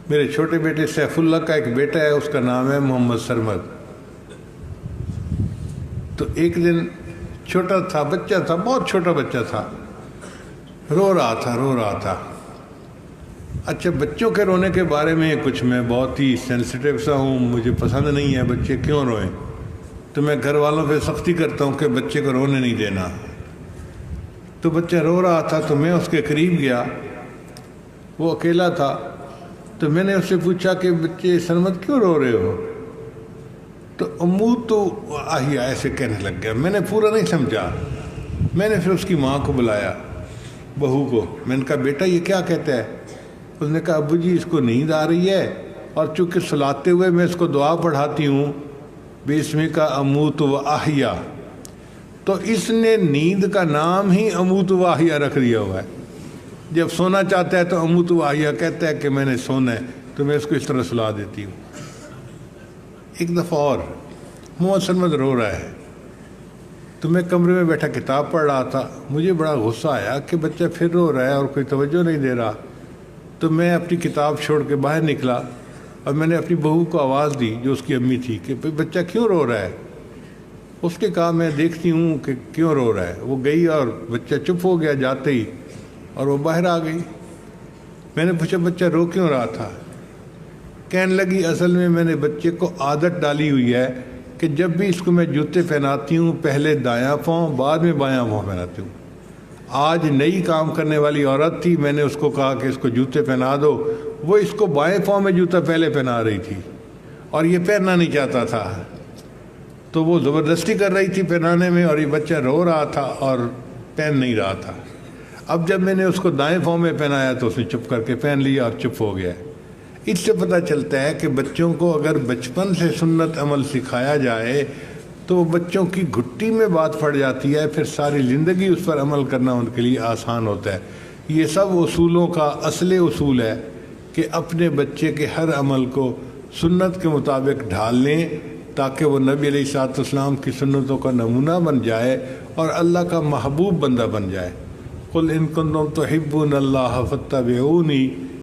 میرے چھوٹے بیٹے سیف اللہ کا ایک بیٹا ہے، اس کا نام ہے محمد سرمد۔ تو ایک دن چھوٹا تھا، بچہ تھا، بہت چھوٹا بچہ تھا، رو رہا تھا۔ اچھا، بچوں کے رونے کے بارے میں کچھ میں بہت ہی سینسیٹیو سا ہوں، مجھے پسند نہیں ہے بچے کیوں روئیں، تو میں گھر والوں پہ سختی کرتا ہوں کہ بچے کو رونے نہیں دینا۔ تو بچہ رو رہا تھا تو میں اس کے قریب گیا، وہ اکیلا تھا، تو میں نے اس سے پوچھا کہ بچے سرمد کیوں رو رہے ہو؟ تو امو تو آہیا ایسے کہنے لگ گیا۔ میں نے پورا نہیں سمجھا، میں نے پھر اس کی ماں کو بلایا، بہو کو، میں نے کہا بیٹا یہ کیا کہتا ہے؟ اس نے کہا ابو جی اس کو نیند آ رہی ہے، اور چونکہ سلاتے ہوئے میں اس کو دعا پڑھاتی ہوں بِاسْمِکَ أَمُوتُ وَأَحْيَا، تو اس نے نیند کا نام ہی اموت و احیا رکھ دیا ہوا ہے۔ جب سونا چاہتا ہے تو اموت و احیا کہتا ہے کہ میں نے سونا ہے، تو میں اس کو اس طرح سلا دیتی ہوں۔ ایک دفعہ اور محمد سرمد رو رہا ہے، تو میں کمرے میں بیٹھا کتاب پڑھ رہا تھا، مجھے بڑا غصہ آیا کہ بچہ پھر رو رہا ہے اور کوئی توجہ نہیں دے رہا۔ تو میں اپنی کتاب چھوڑ کے باہر نکلا اور میں نے اپنی بہو کو آواز دی جو اس کی امی تھی کہ بچہ کیوں رو رہا ہے؟ اس نے کہا میں دیکھتی ہوں کہ کیوں رو رہا ہے۔ وہ گئی اور بچہ چپ ہو گیا جاتے ہی، اور وہ باہر آ گئی۔ میں نے پوچھا بچہ رو کیوں رہا تھا؟ کہنے لگی اصل میں نے بچے کو عادت ڈالی ہوئی ہے کہ جب بھی اس کو میں جوتے پہناتی ہوں پہلے دایاں پاؤں بعد میں بایاں پاؤں پہناتی ہوں۔ آج نئی کام کرنے والی عورت تھی، میں نے اس کو کہا کہ اس کو جوتے پہنا دو، وہ اس کو بائیں پاؤں میں جوتا پہلے پہنا رہی تھی اور یہ پہننا نہیں چاہتا تھا، تو وہ زبردستی کر رہی تھی پہنانے میں، اور یہ بچہ رو رہا تھا اور پہن نہیں رہا تھا۔ اب جب میں نے اس کو دائیں پاؤں میں پہنایا تو اس نے چپ کر کے پہن لیا اور چپ ہو گیا۔ اس سے پتہ چلتا ہے کہ بچوں کو اگر بچپن سے سنت عمل سکھایا جائے تو بچوں کی گھٹی میں بات پڑ جاتی ہے، پھر ساری زندگی اس پر عمل کرنا ان کے لیے آسان ہوتا ہے۔ یہ سب اصولوں کا اصل اصول ہے کہ اپنے بچے کے ہر عمل کو سنت کے مطابق ڈھال لیں تاکہ وہ نبی علیہ الصلوۃ والسلام کی سنتوں کا نمونہ بن جائے اور اللہ کا محبوب بندہ بن جائے۔ قل ان کنتم تحبون اللہ فاتبعونی